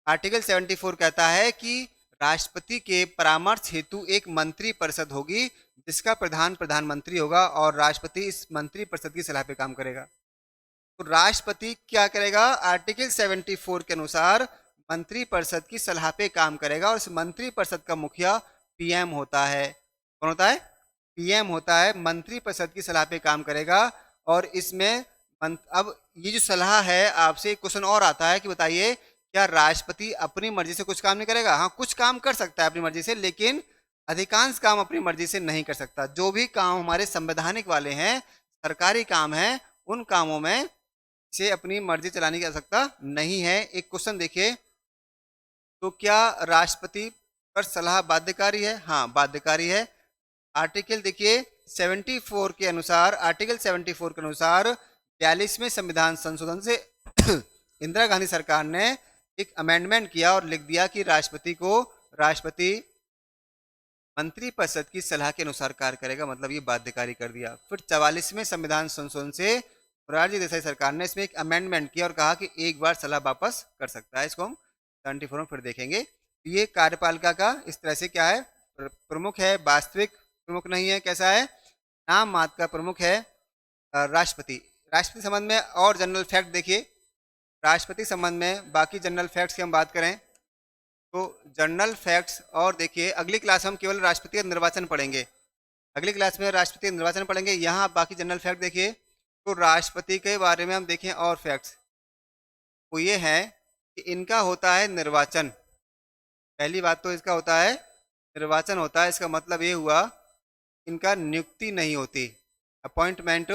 आर्टिकल 74 कहता है कि राष्ट्रपति के परामर्श हेतु एक मंत्री परिषद होगी, जिसका प्रधान प्रधानमंत्री होगा, और राष्ट्रपति इस मंत्री परिषद की सलाह पे काम करेगा। तो राष्ट्रपति क्या करेगा? आर्टिकल 74 के अनुसार मंत्री परिषद की सलाह पे काम करेगा, और इस मंत्री परिषद का मुखिया पीएम होता है। कौन होता है? पीएम होता है। मंत्री परिषद की सलाह पे काम करेगा। और इसमें अब ये जो सलाह है, आपसे एक क्वेश्चन और आता है कि बताइए, क्या राष्ट्रपति अपनी मर्जी से कुछ काम नहीं करेगा? हाँ, कुछ काम कर सकता है अपनी मर्जी से, लेकिन अधिकांश काम अपनी मर्जी से नहीं कर सकता। जो भी काम हमारे संवैधानिक वाले हैं, सरकारी काम है, उन कामों में से अपनी मर्जी चलाने की आवश्यकता नहीं है। एक क्वेश्चन देखिए, तो क्या राष्ट्रपति पर सलाह बाध्यकारी है? हाँ, बाध्यकारी है। आर्टिकल देखिए 74 के अनुसार, आर्टिकल 74 के अनुसार 42वें संविधान संशोधन से इंदिरा गांधी सरकार ने एक अमेंडमेंट किया और लिख दिया कि राष्ट्रपति मंत्री परिषद की सलाह के अनुसार कार्य करेगा, मतलब ये बाध्यकारी कर दिया। फिर 44वें संविधान संशोधन से मोरारजी देसाई सरकार ने इसमें एक अमेंडमेंट किया और कहा कि एक बार सलाह वापस कर सकता है। इसको हम 74 में फिर देखेंगे। ये कार्यपालिका का इस तरह से क्या है, प्रमुख है, वास्तविक प्रमुख नहीं है। कैसा है? नाम मात्र का प्रमुख है राष्ट्रपति। राष्ट्रपति संबंध में और जनरल फैक्ट देखिए, राष्ट्रपति संबंध में बाकी जनरल फैक्ट्स की हम बात करें तो जनरल फैक्ट्स, और देखिए अगली क्लास में हम केवल राष्ट्रपति का निर्वाचन पढ़ेंगे, अगली क्लास में राष्ट्रपति का निर्वाचन पढ़ेंगे। यहाँ आप बाकी जनरल फैक्ट देखिए, तो राष्ट्रपति के बारे में हम देखें और फैक्ट्स, वो ये है कि इनका होता है निर्वाचन। पहली बात तो इसका होता है निर्वाचन होता है। इसका मतलब ये हुआ इनका नियुक्ति नहीं होती, अपॉइंटमेंट,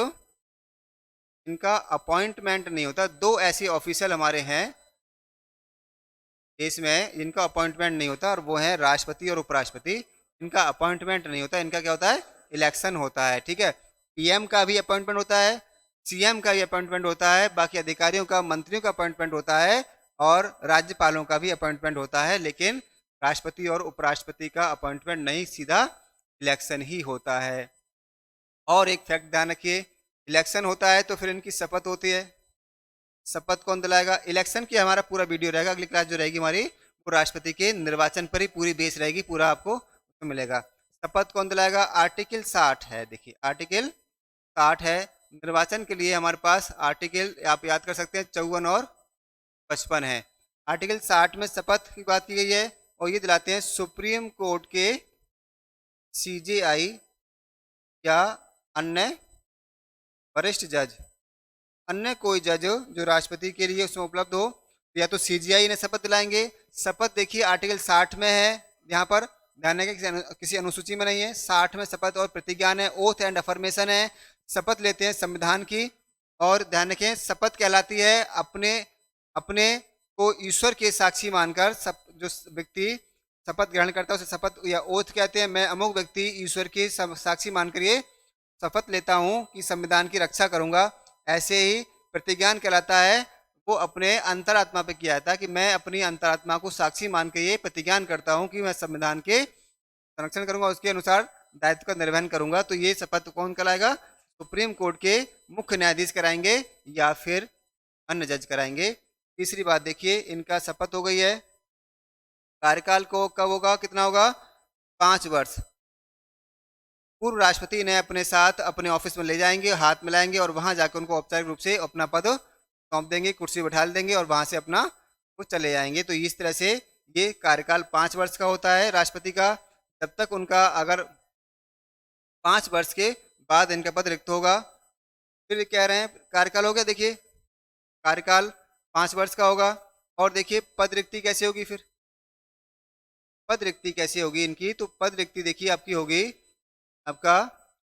इनका अपॉइंटमेंट नहीं होता। दो ऐसे ऑफिशियल हमारे हैं देश में इनका अपॉइंटमेंट नहीं होता, और वो है राष्ट्रपति और उपराष्ट्रपति। इनका अपॉइंटमेंट नहीं होता, इनका क्या होता है? इलेक्शन होता है। ठीक है, पीएम का भी अपॉइंटमेंट होता है, सीएम का भी अपॉइंटमेंट होता है, बाकी अधिकारियों का, मंत्रियों का अपॉइंटमेंट होता है, और राज्यपालों का भी अपॉइंटमेंट होता है। लेकिन राष्ट्रपति और उपराष्ट्रपति का अपॉइंटमेंट नहीं, सीधा इलेक्शन ही होता है। और एक फैक्ट ध्यान रखिए, इलेक्शन होता है तो फिर इनकी शपथ होती है। शपथ कौन दिलाएगा? इलेक्शन की हमारा पूरा वीडियो रहेगा, अगली क्लास जो रहेगी हमारी, वो राष्ट्रपति के निर्वाचन पर ही पूरी बेस रहेगी, पूरा आपको उसमें मिलेगा। शपथ कौन दिलाएगा? आर्टिकल 60 है, देखिए आर्टिकल 60 है। निर्वाचन के लिए हमारे पास आर्टिकल आप याद कर सकते हैं 54 और 55 है। आर्टिकल 60 में शपथ की बात की गई है, और ये दिलाते हैं सुप्रीम कोर्ट के सीजेआई या अन्य वरिष्ठ जज, अन्य कोई जज जो राष्ट्रपति के लिए उसमें उपलब्ध हो, या तो सीजीआई ने शपथ दिलाएंगे। शपथ देखिए आर्टिकल 60 में है, यहाँ पर ध्यान रखें किसी अनुसूची में नहीं है। 60 में शपथ और प्रतिज्ञान है, ओथ एंड अफर्मेशन है, शपथ लेते हैं संविधान की। और ध्यान रखें शपथ कहलाती है अपने अपने को ईश्वर के साक्षी मानकर, जो व्यक्ति शपथ ग्रहण करता है उसे शपथ या ओथ कहते हैं। मैं अमुक व्यक्ति ईश्वर के साक्षी मानकर ये शपथ लेता हूँ कि संविधान की रक्षा करूँगा। ऐसे ही प्रतिज्ञान कहलाता है, वो अपने अंतरात्मा पे किया था कि मैं अपनी अंतरात्मा को साक्षी मान के ये प्रतिज्ञान करता हूँ कि मैं संविधान के संरक्षण करूंगा, उसके अनुसार दायित्व का निर्वहन करूंगा। तो ये शपथ कौन कराएगा? सुप्रीम कोर्ट के मुख्य न्यायाधीश कराएंगे या फिर अन्य जज कराएंगे। तीसरी बात देखिए, इनका शपथ हो गई है। कार्यकाल को कब होगा, कितना होगा? 5 वर्ष। पूर्व राष्ट्रपति ने अपने साथ अपने ऑफिस में ले जाएंगे, हाथ मिलाएंगे और वहां जाकर उनको औपचारिक रूप से अपना पद सौंप देंगे, कुर्सी बैठा देंगे और वहां से अपना वो चले जाएंगे। तो इस तरह से ये कार्यकाल 5 वर्ष का होता है राष्ट्रपति का। जब तक उनका अगर 5 वर्ष के बाद इनका पद रिक्त होगा, फिर कह रहे हैं कार्यकाल हो गया। देखिए कार्यकाल 5 वर्ष का होगा और देखिए पद रिक्ति कैसे होगी। फिर पद रिक्ति कैसे होगी इनकी? तो पद रिक्ति देखिए आपकी होगी, आपका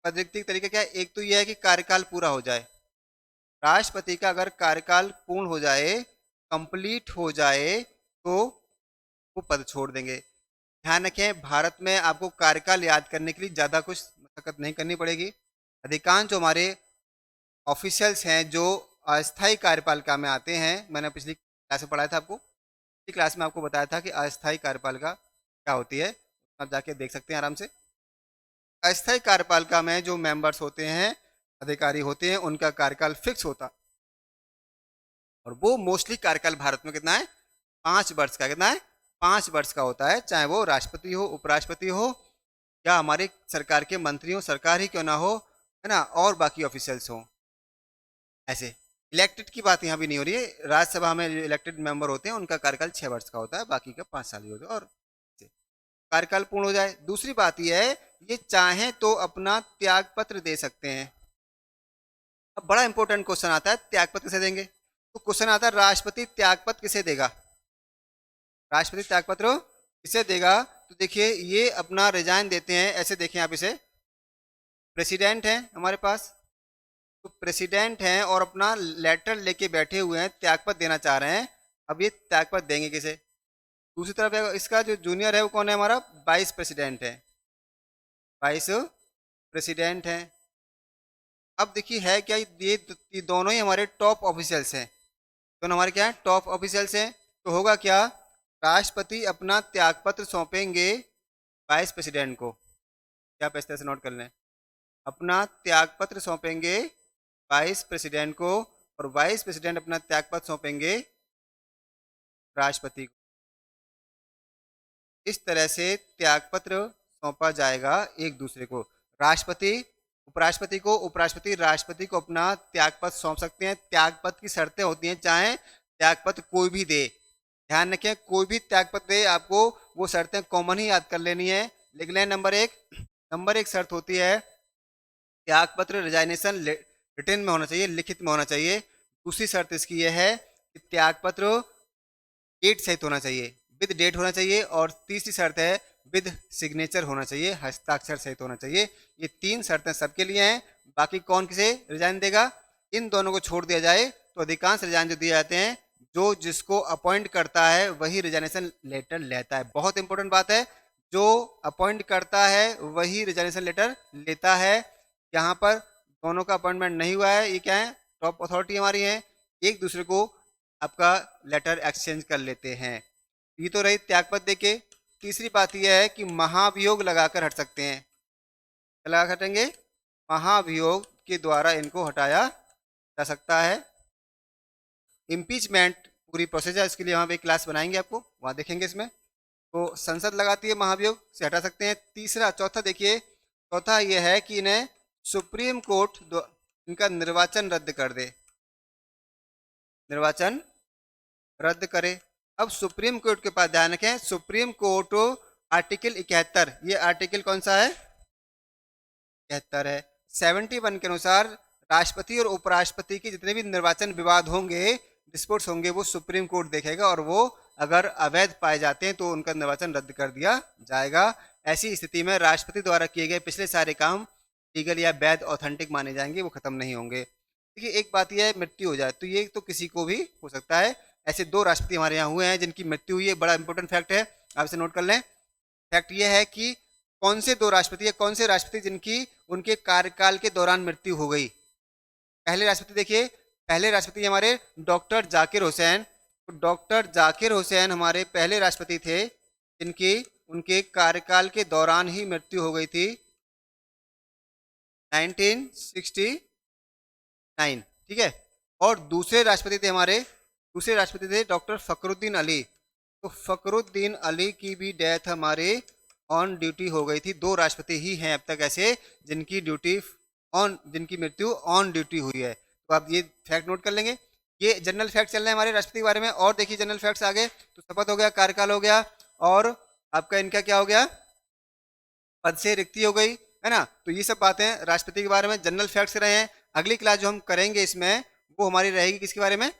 पद रिक्ति का तरीका क्या है? एक तो यह है कि कार्यकाल पूरा हो जाए। राष्ट्रपति का अगर कार्यकाल पूर्ण हो जाए, कंप्लीट हो जाए, तो वो पद छोड़ देंगे। ध्यान रखें, भारत में आपको कार्यकाल याद करने के लिए ज़्यादा कुछ मशक्कत नहीं करनी पड़ेगी। अधिकांश जो हमारे ऑफिशियल्स हैं जो अस्थायी कार्यपालिका में आते हैं, मैंने पिछली क्लास में पढ़ाया था आपको, पिछली क्लास में आपको बताया था कि अस्थायी कार्यपालिका क्या होती है। आप जाके देख सकते हैं आराम से। अस्थायी कार्यपालिका में जो मेंबर्स होते हैं, अधिकारी होते हैं, उनका कार्यकाल फिक्स होता और वो मोस्टली कार्यकाल भारत में कितना है? 5 वर्ष का। कितना है? 5 वर्ष का होता है, चाहे वो राष्ट्रपति हो, उपराष्ट्रपति हो या हमारे सरकार के मंत्री हो, सरकार ही क्यों ना हो, है ना, और बाकी ऑफिशियल्स हो। ऐसे इलेक्टेड की बात यहाँ भी नहीं हो रही है। राज्यसभा में जो इलेक्टेड मेंबर होते हैं उनका कार्यकाल 6 वर्ष का होता है, बाकी का 5 साल ही होता है। और कार्यकाल पूर्ण हो जाए। दूसरी बात यह है, ये चाहे तो अपना त्याग पत्र दे सकते हैं। अब बड़ा इंपॉर्टेंट क्वेश्चन आता है, त्याग पत्र किसे देंगे? तो क्वेश्चन आता है राष्ट्रपति त्याग पत्र किसे देगा? राष्ट्रपति त्याग पत्र किसे देगा? तो देखिए ये अपना रिजाइन देते हैं, ऐसे देखें आप इसे, प्रेसिडेंट है हमारे पास, तो प्रेसिडेंट हैं और अपना लेटर लेके बैठे हुए हैं, त्यागपत्र देना चाह रहे हैं। अब ये त्यागपत्र देंगे किसे? दूसरी तरफ इसका जो जूनियर है वो कौन है? हमारा वाइस प्रेसिडेंट है, वाइस प्रेसिडेंट है। अब देखिए है क्या, ये दोनों ही हमारे टॉप ऑफिशियल्स हैं। दोनों हमारे क्या है? टॉप ऑफिशियल्स हैं। तो होगा क्या, राष्ट्रपति अपना त्यागपत्र सौंपेंगे वाइस प्रेसिडेंट को। क्या आप इस तरह से नोट कर लें, अपना त्यागपत्र सौंपेंगे वाइस प्रेसिडेंट को और वाइस प्रेसिडेंट अपना त्यागपत्र सौंपेंगे राष्ट्रपति को। इस तरह से त्यागपत्र सौंपा जाएगा एक दूसरे को। राष्ट्रपति उपराष्ट्रपति को, उपराष्ट्रपति राष्ट्रपति को अपना त्यागपत्र सौंप सकते हैं। त्यागपत्र की शर्तें होती हैं, चाहे त्यागपत्र कोई भी दे। ध्यान रखें, कोई भी त्यागपत्र दे, आपको वो शर्तें कॉमन ही याद कर लेनी है। लिख लें, नंबर एक शर्त होती है त्यागपत्र रिजाइनेशन रिटन में होना चाहिए, लिखित में होना चाहिए। दूसरी शर्त इसकी यह है कि त्यागपत्र डेट सहित होना चाहिए, विद डेट होना चाहिए। और तीसरी शर्त है विद सिग्नेचर होना चाहिए, हस्ताक्षर सहित होना चाहिए। ये 3 शर्तें सबके लिए हैं। बाकी कौन किसे रिजाइन देगा? इन दोनों को छोड़ दिया जाए तो अधिकांश रिजाइन जो दिए जाते हैं, जो जिसको अपॉइंट करता है वही रिजाइनेशन लेटर लेता है। बहुत इंपॉर्टेंट बात है, जो अपॉइंट करता है वही रिजाइनेशन लेटर लेता है। यहाँ पर दोनों का अपॉइंटमेंट नहीं हुआ है, ये क्या है? टॉप अथॉरिटी हमारी है, एक दूसरे को आपका लेटर एक्सचेंज कर लेते हैं। ये तो रही त्यागपत्र देके। तीसरी बात यह है कि महाभियोग लगाकर हट सकते हैं। क्या लगा हटेंगे? महाभियोग के द्वारा इनको हटाया जा सकता है। इम्पीचमेंट पूरी प्रोसीजर, इसके लिए वहाँ पे क्लास बनाएंगे आपको, वहाँ देखेंगे इसमें। तो संसद लगाती है, महाभियोग से हटा सकते हैं। चौथा देखिए, चौथा यह है कि इन्हें सुप्रीम कोर्ट इनका निर्वाचन रद्द कर दे, निर्वाचन रद्द करे। अब सुप्रीम कोर्ट के पास ध्यान रखें, सुप्रीम कोर्ट आर्टिकल 71, ये आर्टिकल कौन सा है? 71 है। 71 के अनुसार राष्ट्रपति और उपराष्ट्रपति के जितने भी निर्वाचन विवाद होंगे, डिस्प्यूट्स होंगे, वो सुप्रीम कोर्ट देखेगा और वो अगर अवैध पाए जाते हैं तो उनका निर्वाचन रद्द कर दिया जाएगा। ऐसी स्थिति में राष्ट्रपति द्वारा किए गए पिछले सारे काम लीगल या वैध ऑथेंटिक माने जाएंगे, वो खत्म नहीं होंगे। देखिए एक बात यह है, मृत्यु हो जाए तो ये तो किसी को भी हो सकता है। ऐसे 2 राष्ट्रपति हमारे यहाँ हुए हैं जिनकी मृत्यु हुई है, बड़ा इंपॉर्टेंट फैक्ट है, आप इसे नोट कर लें। फैक्ट ये है कि कौन से 2 राष्ट्रपति है, कौन से राष्ट्रपति जिनकी उनके कार्यकाल के दौरान मृत्यु हो गई। पहले राष्ट्रपति देखिए, पहले राष्ट्रपति हमारे डॉक्टर जाकिर हुसैन। तो डॉक्टर जाकिर हुसैन हमारे पहले राष्ट्रपति थे जिनकी उनके कार्यकाल के दौरान ही मृत्यु हो गई थी 1969। ठीक है। और दूसरे राष्ट्रपति थे हमारे, दूसरे राष्ट्रपति थे डॉक्टर फखरुद्दीन अली। तो फखरुद्दीन अली की भी डेथ हमारे ऑन ड्यूटी हो गई थी। दो राष्ट्रपति ही हैं अब तक ऐसे जिनकी मृत्यु ऑन ड्यूटी हुई है। तो आप ये फैक्ट नोट कर लेंगे। ये जनरल फैक्ट चल रहे हैं हमारे राष्ट्रपति के बारे में। और देखिए जनरल फैक्ट्स आगे, तो शपथ हो गया, कार्यकाल हो गया, और आपका इनका क्या हो गया, पद से रिक्ति हो गई, है ना। तो ये सब बातें राष्ट्रपति के बारे में जनरल फैक्ट्स रहे हैं। अगली क्लास जो हम करेंगे इसमें, वो हमारी रहेगी किसके बारे में,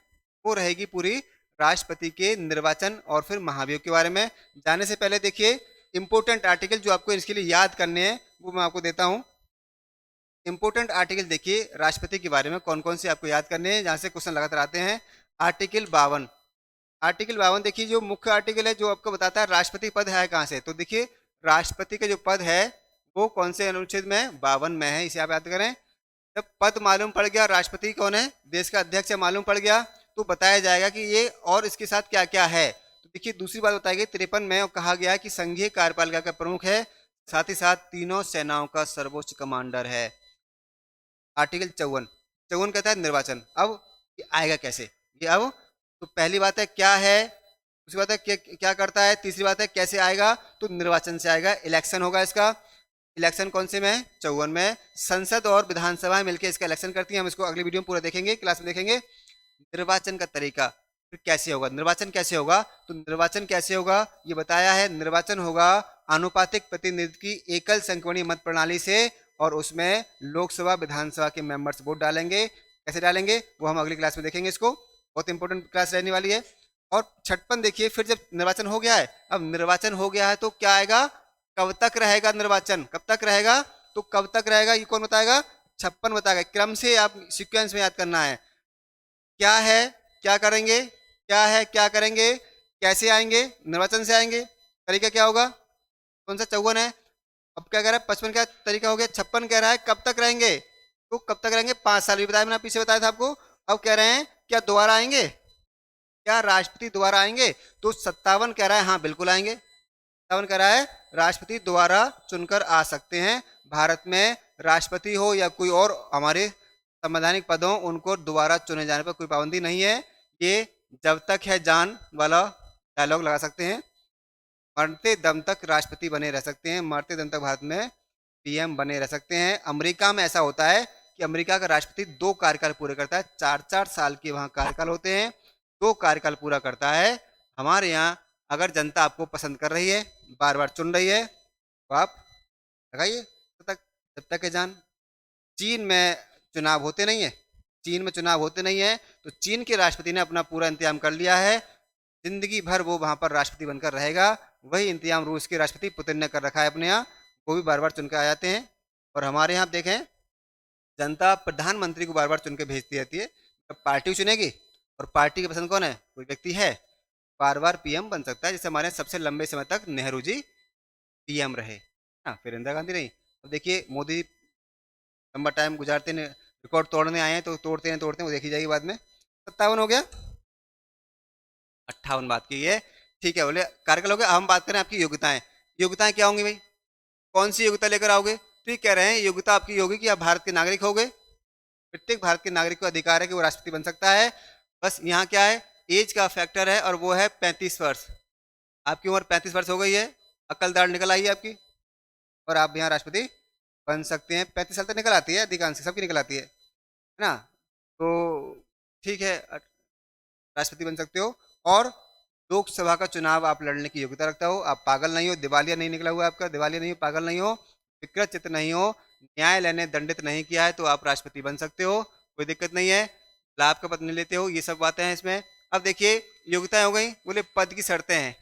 वो रहेगी पूरी राष्ट्रपति के निर्वाचन और फिर महाभियोग के बारे में। जाने से पहले देखिए इंपोर्टेंट आर्टिकल जो आपको इसके लिए याद करने हैं वो मैं आपको देता हूँ। इंपोर्टेंट आर्टिकल देखिए राष्ट्रपति के बारे में कौन कौन से आपको याद करने हैं, जहाँ से क्वेश्चन लगातार आते हैं। आर्टिकल 52, आर्टिकल 52 देखिए जो मुख्य आर्टिकल है जो आपको बताता है राष्ट्रपति पद है कहाँ से। तो देखिए राष्ट्रपति का जो पद है वो कौन से अनुच्छेद में, 52 में है, इसे आप याद करें। जब पद मालूम पड़ गया, राष्ट्रपति कौन है, देश का अध्यक्ष है, मालूम पड़ गया, तो बताया जाएगा कि ये और इसके साथ क्या क्या है। तो देखिए दूसरी बात बताई गई 53 में, कहा गया कि संघीय कार्यपालिका का प्रमुख है, साथ ही साथ तीनों सेनाओं का सर्वोच्च कमांडर है। आर्टिकल 54, 54 कहता है निर्वाचन। अब ये आएगा कैसे, ये अब तो पहली बात है क्या है, दूसरी बात है क्या करता है, तीसरी बात है कैसे आएगा, तो निर्वाचन से आएगा, इलेक्शन होगा इसका। इलेक्शन कौन से में, 54 में। संसद और विधानसभा मिलकर इसका इलेक्शन करती हैं। हम इसको अगली वीडियो में पूरा देखेंगे, क्लास में देखेंगे। निर्वाचन का तरीका फिर कैसे होगा, निर्वाचन कैसे होगा, तो निर्वाचन कैसे होगा ये बताया है। निर्वाचन होगा आनुपातिक प्रतिनिधित्व की एकल संख्यणीय मत प्रणाली से, और उसमें लोकसभा विधानसभा के मेंबर्स वोट डालेंगे। कैसे डालेंगे वो हम अगली क्लास में देखेंगे, इसको बहुत इंपॉर्टेंट क्लास रहने वाली है। और 56 देखिए, फिर जब निर्वाचन हो गया है, अब निर्वाचन हो गया है तो क्या आएगा, कब तक रहेगा निर्वाचन, कब तक रहेगा, तो कब तक रहेगा ये कौन बताएगा, 56 बताएगा। क्रम से आप सीक्वेंस में याद करना है, क्या है क्या करेंगे, क्या है क्या करेंगे, कैसे आएंगे, निर्वाचन से आएंगे, तरीका क्या होगा, कौन सा 54 है। अब क्या कह रहा है, 55 का तरीका हो गया, 56 कह रहा है कब तक रहेंगे, तो कब तक रहेंगे, 5 साल भी बताया मैंने, पीछे बताया था आपको। अब कह रहे हैं क्या दोबारा आएंगे, क्या राष्ट्रपति दोबारा आएंगे, तो 57 कह रहा है हाँ बिल्कुल आएंगे। 57 कह रहा है राष्ट्रपति दोबारा चुनकर आ सकते हैं। भारत में राष्ट्रपति हो या कोई और हमारे संवैधानिक पद हो, उनको दोबारा चुने जाने पर कोई पाबंदी नहीं है। ये जब तक है जान वाला डायलॉग लगा सकते हैं। मरते दम तक राष्ट्रपति बने रह सकते हैं, मरते दम तक भारत में पीएम बने रह सकते हैं। अमेरिका में ऐसा होता है कि अमेरिका का राष्ट्रपति 2 कार्यकाल पूरे करता है, 4-4 साल के वहाँ कार्यकाल होते हैं, 2 कार्यकाल पूरा करता है। हमारे यहाँ अगर जनता आपको पसंद कर रही है, बार बार चुन रही है, तो आप लगाइए जब तक है जान। चीन में चुनाव होते नहीं है, चीन में चुनाव होते नहीं है, तो चीन के राष्ट्रपति ने अपना पूरा इंतजाम कर लिया है, जिंदगी भर वो वहाँ पर राष्ट्रपति बनकर रहेगा। वही इंतजाम रूस के राष्ट्रपति पुतिन ने कर रखा है अपने यहाँ, वो भी बार बार चुन के आ जाते हैं। और हमारे यहाँ देखें जनता प्रधानमंत्री को बार बार चुन के भेजती रहती है, तो पार्टी चुनेगी, और पार्टी की पसंद कौन है, कोई व्यक्ति है बार बार पीएम बन सकता है। जैसे हमारे सबसे लंबे समय तक नेहरू जी पीएम रहे, हाँ, फिर इंदिरा गांधी रही। अब देखिए मोदी लंबा टाइम गुजारते हैं, रिकॉर्ड तोड़ने आए हैं, तो तोड़ते हैं वो देखी जाएगी बाद में। 57 हो गया, 58 बात की है, ठीक है, बोले कार्यकाल हो गया। हम बात करें आपकी योग्यताएं। योग्यताएं क्या होंगी भाई, कौन सी योग्यता लेकर आओगे, तो ये कह रहे हैं योग्यता आपकी होगी कि आप भारत के नागरिक हो गए। प्रत्येक भारत के नागरिक को अधिकार है कि वो राष्ट्रपति बन सकता है। बस यहाँ क्या है, एज का फैक्टर है, और वो है 35 वर्ष। आपकी उम्र 35 वर्ष हो गई है, अकलदार निकल आई है आपकी, और आप यहाँ राष्ट्रपति बन सकते हैं। 35 साल तक निकल आती है, अधिकांश सबकी निकल आती है ना। तो ठीक है, राष्ट्रपति बन सकते हो। और लोकसभा का चुनाव आप लड़ने की योग्यता रखता हो, आप पागल नहीं हो, दिवालिया नहीं निकला हुआ आपका, दिवालिया नहीं हो, पागल नहीं हो, विकृत चित्त नहीं हो, न्यायालय ने दंडित नहीं किया है, तो आप राष्ट्रपति बन सकते हो, कोई दिक्कत नहीं है। लाभ का पद नहीं लेते हो, ये सब बातें हैं इसमें। अब देखिए योग्यताएं हो गई, बोले पद की शर्तें हैं।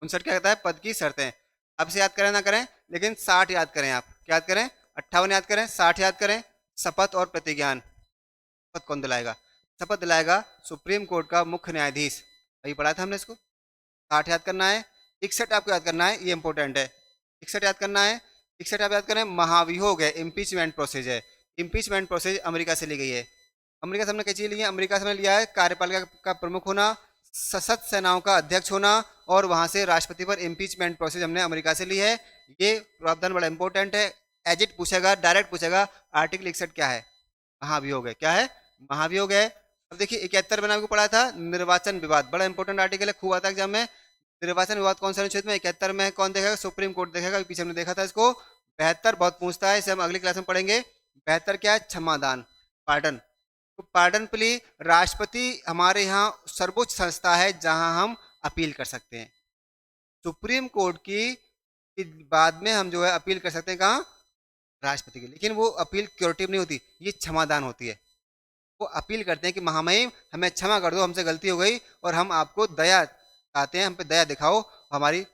59 क्या कहता है, पद की शर्तें। अब से याद करें ना करें, लेकिन 60 याद करें, आप क्या याद करें, 58 याद करें, 60 याद करें। शपथ और प्रतिज्ञान, शपथ कौन दिलाएगा, शपथ दिलाएगा सुप्रीम कोर्ट का मुख्य न्यायाधीश, अभी पढ़ा था हमने इसको। 60 याद करना है। 61 आपको याद करना है, ये इंपॉर्टेंट है, 61 याद करना है। 61 आप याद करें, महाभियोग है, इम्पीचमेंट प्रोसेस है। इम्पीचमेंट प्रोसेस अमेरिका से ली गई है। अमेरिका से हमने क्या चीज ली है, अमेरिका से हमने लिया है कार्यपालिका का प्रमुख होना, सशस्त्र सेनाओं का अध्यक्ष होना और वहां से राष्ट्रपति पर इम्पीचमेंट प्रोसेस हमने अमेरिका से ली है। ये प्रावधान बड़ा इंपॉर्टेंट है, एजिट पूछेगा, डायरेक्ट पूछेगा। आर्टिकल 61 क्या है? महाभियोग है। क्या है? महाभियोग है। अब देखिए 71 मैंने आपको पढ़ा था, निर्वाचन विवाद, बड़ा इंपॉर्टेंट आर्टिकल है, खूब आता है एग्जाम में। निर्वाचन विवाद कौन सा अनुच्छेद में? 71 में। कौन देखेगा? सुप्रीम कोर्ट देखेगा, पीछे हमने देखा था इसको। 72 बहुत पूछता है, इसे हम अगली क्लास में पढ़ेंगे। 72 क्या है? क्षमादान, पार्डन। तो पार्डन प्ली, राष्ट्रपति हमारे यहाँ सर्वोच्च संस्था है जहां हम अपील कर सकते हैं। सुप्रीम कोर्ट की बाद में हम जो है अपील कर सकते हैं, कहाँ? राष्ट्रपति की। लेकिन वो अपील क्योरेटिव नहीं होती, ये क्षमादान होती है। वो अपील करते हैं कि महामहिम हमें क्षमा कर दो, हमसे गलती हो गई और हम आपको दया चाहते हैं, हम पे दया दिखाओ, हमारी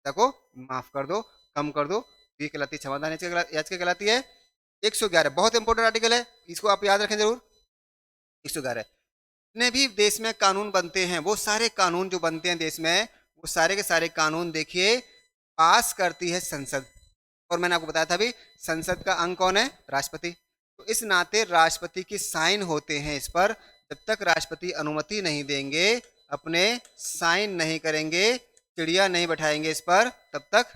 को माफ कर दो, कम कर दो। ये कहलाती है क्षमादान, याचिका कहलाती है। 111 बहुत इंपॉर्टेंट आर्टिकल है, इसको आप याद रखें जरूर। 111 जितने भी देश में कानून बनते हैं, वो सारे कानून जो बनते हैं देश में, वो सारे के सारे कानून देखिए पास करती है संसद। और मैंने आपको बताया था अभी, संसद का अंग कौन है? राष्ट्रपति। तो इस नाते राष्ट्रपति की साइन होते हैं इस पर। जब तक राष्ट्रपति अनुमति नहीं देंगे, अपने साइन नहीं करेंगे, चिड़िया नहीं बैठाएंगे इस पर, तब तक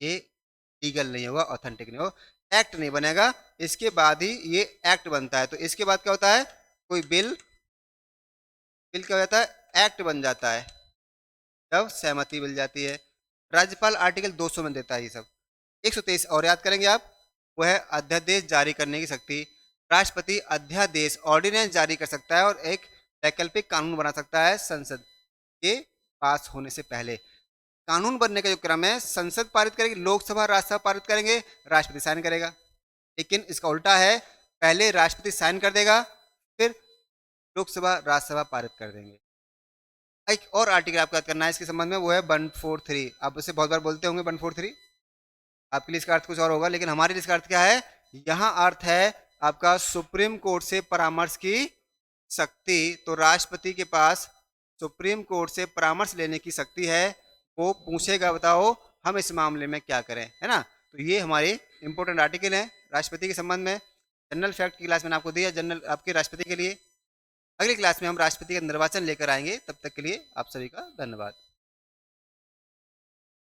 ये लीगल नहीं होगा, ऑथेंटिक नहीं होगा, एक्ट नहीं बनेगा। इसके बाद ही ये एक्ट बनता है। तो इसके बाद क्या होता है? कोई बिल क्या हो जाता है? एक्ट बन जाता है, जब सहमति मिल जाती है। राज्यपाल आर्टिकल 200 में देता है ये सब। 123 और याद करेंगे आप, वो है अध्यादेश जारी करने की शक्ति। राष्ट्रपति अध्यादेश ऑर्डिनेंस जारी कर सकता है और एक वैकल्पिक कानून बना सकता है संसद के पास होने से पहले। कानून बनने का जो क्रम है, संसद पारित करेगी, लोकसभा राज्यसभा पारित करेंगे, राष्ट्रपति साइन करेगा। लेकिन इसका उल्टा है, पहले राष्ट्रपति साइन कर देगा, फिर लोकसभा राज्यसभा पारित कर देंगे। एक और आर्टिकल आपको याद करना है इसके संबंध में, वो है 143। आप उसे बहुत बार बोलते होंगे 143, आपके लिए इसका अर्थ कुछ और होगा, लेकिन हमारे लिए इसका अर्थ क्या है? यहाँ अर्थ है आपका सुप्रीम कोर्ट से परामर्श की शक्ति। तो राष्ट्रपति के पास सुप्रीम कोर्ट से परामर्श लेने की शक्ति है। वो पूछेगा, बताओ हम इस मामले में क्या करें, है ना। तो ये हमारे इंपॉर्टेंट आर्टिकल हैं राष्ट्रपति के संबंध में। जनरल फैक्ट की क्लास मैंने आपको दिया, जनरल आपके राष्ट्रपति के लिए। अगली क्लास में हम राष्ट्रपति का निर्वाचन लेकर आएंगे। तब तक के लिए आप सभी का धन्यवाद।